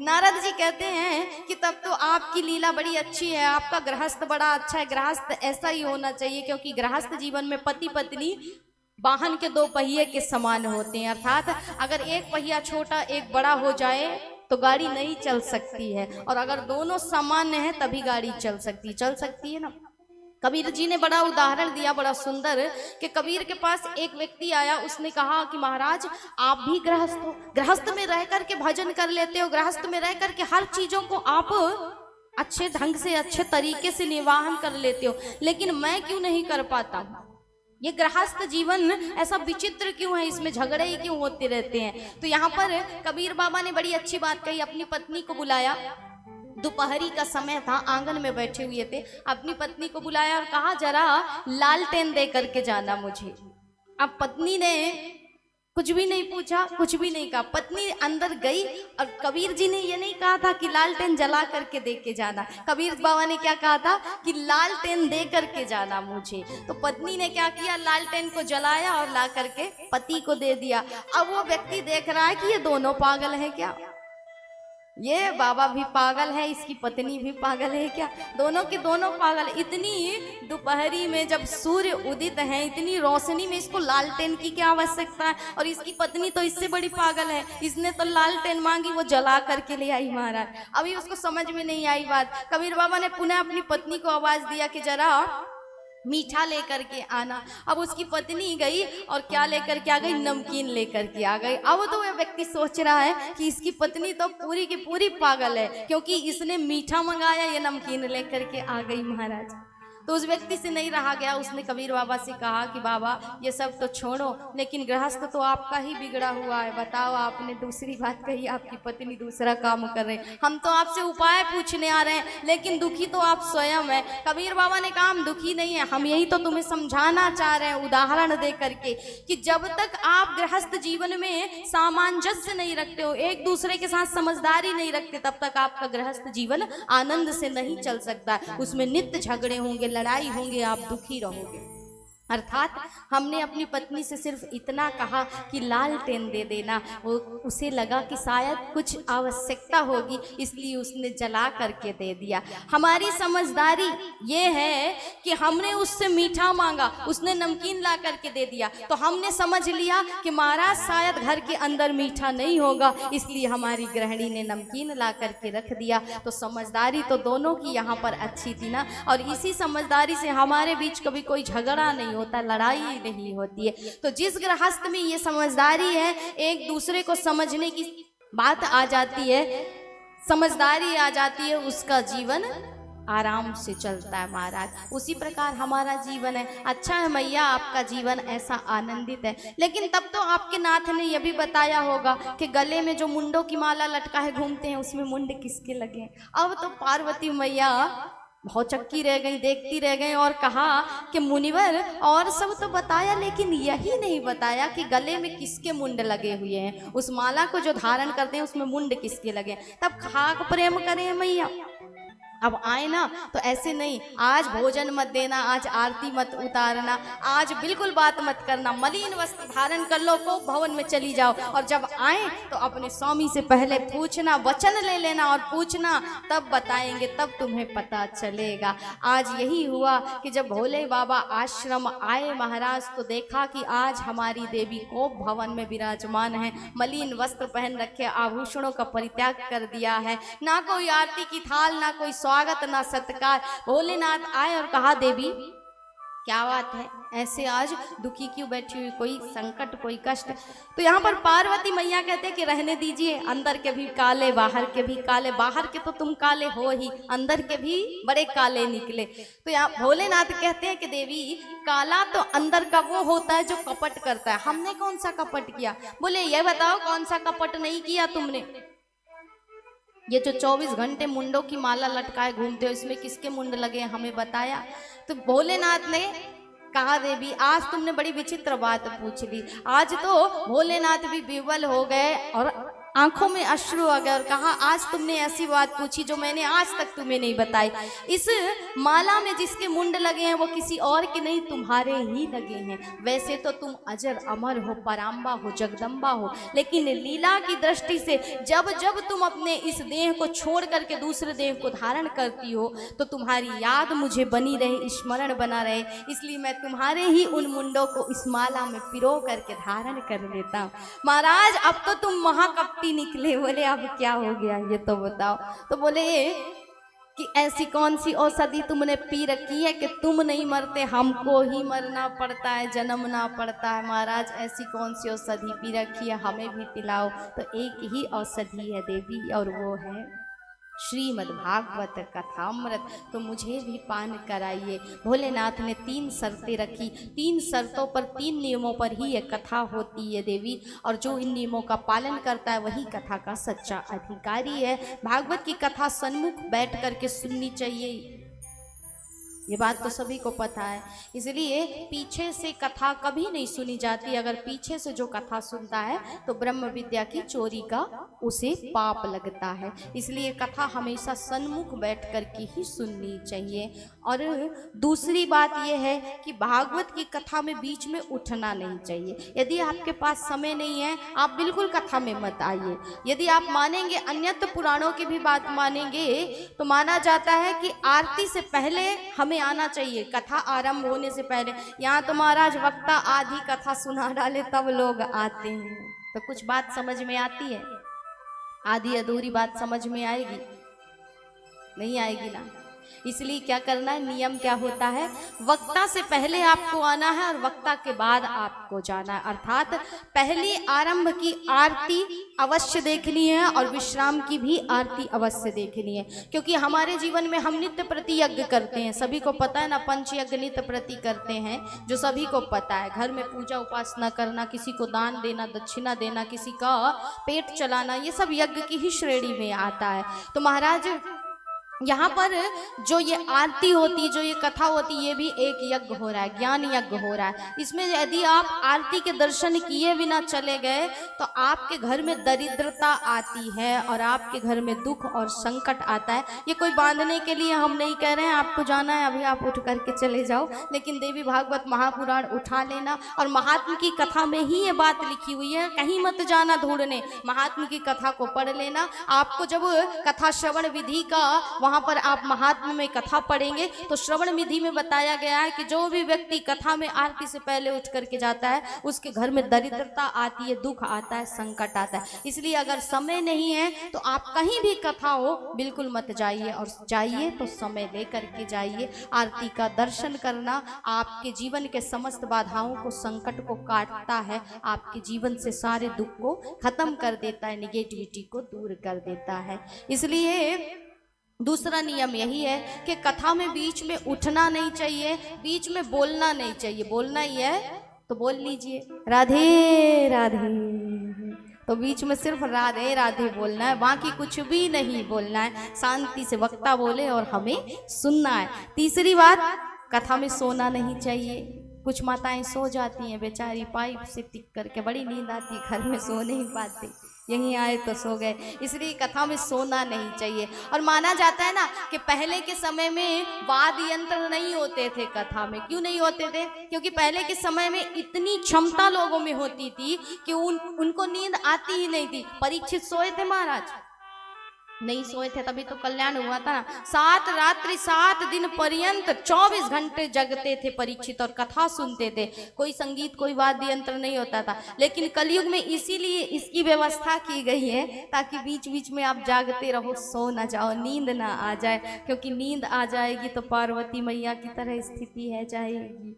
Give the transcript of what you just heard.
नारद जी कहते हैं कि तब तो आपकी लीला बड़ी अच्छी है, आपका गृहस्थ बड़ा अच्छा है। गृहस्थ ऐसा ही होना चाहिए, क्योंकि गृहस्थ जीवन में पति पत्नी वाहन के दो पहिए के समान होते हैं। अर्थात अगर एक पहिया छोटा एक बड़ा हो जाए तो गाड़ी नहीं चल सकती है, और अगर दोनों सामान्य है तभी गाड़ी चल सकती है ना। कबीर जी ने बड़ा उदाहरण दिया, बड़ा सुंदर, कि कबीर के पास एक व्यक्ति आया, उसने कहा कि महाराज आप भी गृहस्थ हो, गृहस्थ में रह करके भजन कर लेते हो, गृहस्थ में रह करके हर चीजों को आप अच्छे ढंग से अच्छे तरीके से निर्वाहन कर लेते हो, लेकिन मैं क्यों नहीं कर पाता हूँ? ये गृहस्थ जीवन ऐसा विचित्र क्यों है, इसमें झगड़े ही क्यों होते रहते हैं? तो यहाँ पर कबीर बाबा ने बड़ी अच्छी बात कही। अपनी पत्नी को बुलाया, दोपहरी का समय था, आंगन में बैठे हुए थे, अपनी पत्नी को बुलाया और कहा जरा लालटेन दे करके जाना मुझे। अब पत्नी ने कुछ भी नहीं पूछा, कुछ भी नहीं कहा, पत्नी अंदर गई। और कबीर जी ने ये नहीं कहा था कि लालटेन जला करके दे के जाना, कबीर बाबा ने क्या कहा था कि लालटेन दे करके जाना मुझे। तो पत्नी ने क्या किया, लालटेन को जलाया और ला करके पति को दे दिया। अब वो व्यक्ति देख रहा है कि ये दोनों पागल है क्या, ये बाबा भी पागल है, इसकी पत्नी भी पागल है क्या, दोनों के दोनों पागल। इतनी दोपहरी में जब सूर्य उदित है, इतनी रोशनी में इसको लालटेन की क्या आवश्यकता है, और इसकी पत्नी तो इससे बड़ी पागल है, इसने तो लालटेन मांगी, वो जला करके ले आई महाराज। अभी उसको समझ में नहीं आई बात। कबीर बाबा ने पुनः अपनी पत्नी को आवाज दिया कि जरा मीठा लेकर के आना। अब उसकी पत्नी गई और क्या लेकर के आ गई, नमकीन लेकर के आ गई। अब तो वह व्यक्ति सोच रहा है कि इसकी पत्नी तो पूरी की पूरी पागल है, क्योंकि इसने मीठा मंगाया, ये नमकीन लेकर के आ गई महाराज। तो उस व्यक्ति से नहीं रहा गया, उसने कबीर बाबा से कहा कि बाबा ये सब तो छोड़ो, लेकिन गृहस्थ तो आपका ही बिगड़ा हुआ है, बताओ आपने दूसरी बात कही, आपकी पत्नी दूसरा काम कर रहे हैं, हम तो आपसे उपाय पूछने आ रहे हैं, लेकिन दुखी तो आप स्वयं है। कबीर बाबा ने कहा हम दुखी नहीं है, हम यही तो तुम्हें समझाना चाह रहे हैं उदाहरण दे करके कि जब तक आप गृहस्थ जीवन में सामंजस्य नहीं रखते हो, एक दूसरे के साथ समझदारी नहीं रखते, तब तक आपका गृहस्थ जीवन आनंद से नहीं चल सकता। उसमें नित्य झगड़े होंगे, लड़ाई होंगे, आप दुखी रहोगे। अर्थात हमने अपनी पत्नी से सिर्फ इतना कहा कि लालटेन दे देना, वो उसे लगा कि शायद कुछ आवश्यकता होगी, इसलिए उसने जला करके दे दिया। हमारी समझदारी ये है कि हमने उससे मीठा मांगा, उसने नमकीन ला करके दे दिया, तो हमने समझ लिया कि महाराज शायद घर के अंदर मीठा नहीं होगा, इसलिए हमारी गृहिणी ने नमकीन ला करके रख दिया। तो समझदारी तो दोनों की यहाँ पर अच्छी थी ना, और इसी समझदारी से हमारे बीच कभी कोई झगड़ा नहीं होता, लड़ाई नहीं होती है। तो जिस गृहस्थ में ये समझदारी है, एक दूसरे को समझने की बात आ जाती है, समझदारी आ जाती है, उसका जीवन आराम से चलता है महाराज। उसी प्रकार हमारा जीवन है। अच्छा है मैया आपका जीवन ऐसा आनंदित है, लेकिन तब तो आपके नाथ ने यह भी बताया होगा कि गले में जो मुंडों की माला लटकाए घूमते हैं, उसमें मुंड किसके लगे। अब तो पार्वती मैया बहुत चक्की रह गई, देखती रह गई, और कहा कि मुनिवर और सब तो बताया, लेकिन यही नहीं बताया कि गले में किसके मुंड लगे हुए हैं, उस माला को जो धारण करते हैं उसमें मुंड किसके लगे। तब खाक प्रेम करें मैया। अब आए ना तो ऐसे नहीं, आज भोजन मत देना, आज आरती मत उतारना, आज बिल्कुल बात मत करना, मलिन वस्त्र धारण कर लो, को भवन में चली जाओ, और जब आए तो अपने स्वामी से पहले पूछना, वचन ले लेना और पूछना, तब बताएंगे, तब तुम्हें पता चलेगा। आज यही हुआ कि जब भोले बाबा आश्रम आए महाराज, तो देखा कि आज हमारी देवी को भवन में विराजमान है, मलिन वस्त्र पहन रखे, आभूषणों का परित्याग कर दिया है, ना कोई आरती की थाल, ना कोई स्वागत, ना सत्कार। भोलेनाथ आए और कहा देवी क्या बात है, ऐसे आज दुखी क्यों बैठी हुई, कोई संकट, कोई कष्ट। तो यहाँ पर पार्वती मैया कहते हैं कि रहने दीजिए, अंदर के भी काले, बाहर के भी काले, बाहर के तो तुम काले हो ही, अंदर के भी बड़े काले निकले। तो यहाँ भोलेनाथ कहते हैं कि देवी काला तो अंदर का वो होता है जो कपट करता है, हमने कौन सा कपट किया। बोले ये बताओ कौन सा कपट नहीं किया तुमने, ये जो 24 घंटे मुंडों की माला लटकाए घूमते हो, इसमें किसके मुंड लगे हमें बताया। तो भोलेनाथ ने कहा देवी आज तुमने बड़ी विचित्र बात पूछ ली। आज तो भोलेनाथ भी विवल हो गए और आंखों में अश्रु आ गया और कहा आज तुमने ऐसी बात पूछी जो मैंने आज तक तुम्हें नहीं बताई। इस माला में जिसके मुंड लगे हैं वो किसी और के नहीं, तुम्हारे ही लगे हैं। वैसे तो तुम अजर अमर हो, पराम्बा हो, जगदम्बा हो, लेकिन लीला की दृष्टि से जब जब तुम अपने इस देह को छोड़ करके दूसरे देह को धारण करती हो तो तुम्हारी याद मुझे बनी रहे, स्मरण बना रहे, इसलिए मैं तुम्हारे ही उन मुंडों को इस माला में पिरो करके धारण कर लेता हूँ। महाराज अब तो तुम महाकपटी निकले। बोले अब क्या हो गया ये तो बताओ। तो बोले कि ऐसी कौन सी औषधि तुमने पी रखी है कि तुम नहीं मरते, हमको ही मरना पड़ता है, जन्मना पड़ता है। महाराज ऐसी कौन सी औषधि पी रखी है, हमें भी पिलाओ। तो एक ही औषधि है देवी और वो है श्रीमद् भागवत कथामृत, तो मुझे भी पान कराइए। भोलेनाथ ने 3 शर्तें रखी। 3 शर्तों पर, 3 नियमों पर ही ये कथा होती है देवी, और जो इन नियमों का पालन करता है वही कथा का सच्चा अधिकारी है। भागवत की कथा सन्मुख बैठ करके सुननी चाहिए, ये बात तो सभी को पता है। इसलिए पीछे से कथा कभी नहीं सुनी जाती। अगर पीछे से जो कथा सुनता है तो ब्रह्म विद्या की चोरी का उसे पाप लगता है। इसलिए कथा हमेशा सन्मुख बैठ कर के ही सुननी चाहिए। और दूसरी बात यह है कि भागवत की कथा में बीच में उठना नहीं चाहिए। यदि आपके पास समय नहीं है आप बिल्कुल कथा में मत आइए। यदि आप मानेंगे, अन्यत्र पुराणों की भी बात मानेंगे, तो माना जाता है कि आरती से पहले हमें आना चाहिए, कथा आरंभ होने से पहले। यहाँ तो महाराज वक्ता आधी कथा सुना डाले तब लोग आते हैं। तो कुछ बात समझ में आती है, आधी अधूरी बात समझ में आएगी? नहीं आएगी ना। इसलिए क्या करना है, नियम क्या होता है, वक्ता से पहले आपको आना है और वक्ता के बाद आपको जाना है। अर्थात पहली आरंभ की आरती अवश्य देखनी है और विश्राम की भी आरती अवश्य देखनी है। क्योंकि हमारे जीवन में हम नित्य प्रति यज्ञ करते हैं, सभी को पता है ना, पंच यज्ञ नित्य प्रति करते हैं, जो सभी को पता है। घर में पूजा उपासना करना, किसी को दान देना, दक्षिणा देना, किसी का पेट चलाना, ये सब यज्ञ की ही श्रेणी में आता है। तो महाराज यहाँ पर जो ये आरती होती, जो ये कथा होती, ये भी एक यज्ञ हो रहा है, ज्ञान यज्ञ हो रहा है। इसमें यदि आप आरती के दर्शन किए बिना चले गए तो आपके घर में दरिद्रता आती है और आपके घर में दुख और संकट आता है। ये कोई बांधने के लिए हम नहीं कह रहे हैं आपको जाना है अभी आप उठ करके चले जाओ, लेकिन देवी भागवत महापुराण उठा लेना। और महात्मा की कथा में ही ये बात लिखी हुई है, कहीं मत जाना ढूंढने, महात्मा की कथा को पढ़ लेना। आपको जब कथा श्रवण विधि का वहां पर आप महात्मा में कथा पढ़ेंगे तो श्रवण विधि में बताया गया है कि जो भी व्यक्ति कथा में आरती से पहले उठ करके जाता है उसके घर में दरिद्रता आती है, दुख आता है, संकट आता है। इसलिए अगर समय नहीं है तो आप कहीं भी कथा हो बिल्कुल मत जाइए, और जाइए तो समय लेकर के जाइए। आरती का दर्शन करना आपके जीवन के समस्त बाधाओं को, संकट को काटता है, आपके जीवन से सारे दुख को खत्म कर देता है, निगेटिविटी को दूर कर देता है। इसलिए दूसरा नियम यही है कि कथा में बीच में उठना नहीं चाहिए, बीच में बोलना नहीं चाहिए। बोलना ही है तो बोल लीजिए राधे राधे, तो बीच में सिर्फ राधे राधे बोलना है, बाकी कुछ भी नहीं बोलना है। शांति से वक्ता बोले और हमें सुनना है। तीसरी बात, कथा में सोना नहीं चाहिए। कुछ माताएं सो जाती हैं बेचारी, पाइप से टिक करके, बड़ी नींद आती, घर में सो नहीं पाती, यहीं आए तो सो गए। इसलिए कथा में सोना नहीं चाहिए। और माना जाता है ना कि पहले के समय में वाद्य यंत्र नहीं होते थे कथा में। क्यों नहीं होते थे? क्योंकि पहले के समय में इतनी क्षमता लोगों में होती थी कि उनको नींद आती ही नहीं थी। परीक्षित सोए थे महाराज? नहीं सोए थे, तभी तो कल्याण हुआ था ना। 7 रात्रि 7 दिन पर्यंत 24 घंटे जगते थे परीक्षित और कथा सुनते थे। कोई संगीत, कोई वाद्य यंत्र नहीं होता था। लेकिन कलयुग में इसीलिए इसकी व्यवस्था की गई है ताकि बीच बीच में आप जागते रहो, सो ना जाओ, नींद ना आ जाए। क्योंकि नींद आ जाएगी तो पार्वती मैया की तरह स्थिति है जाएगी।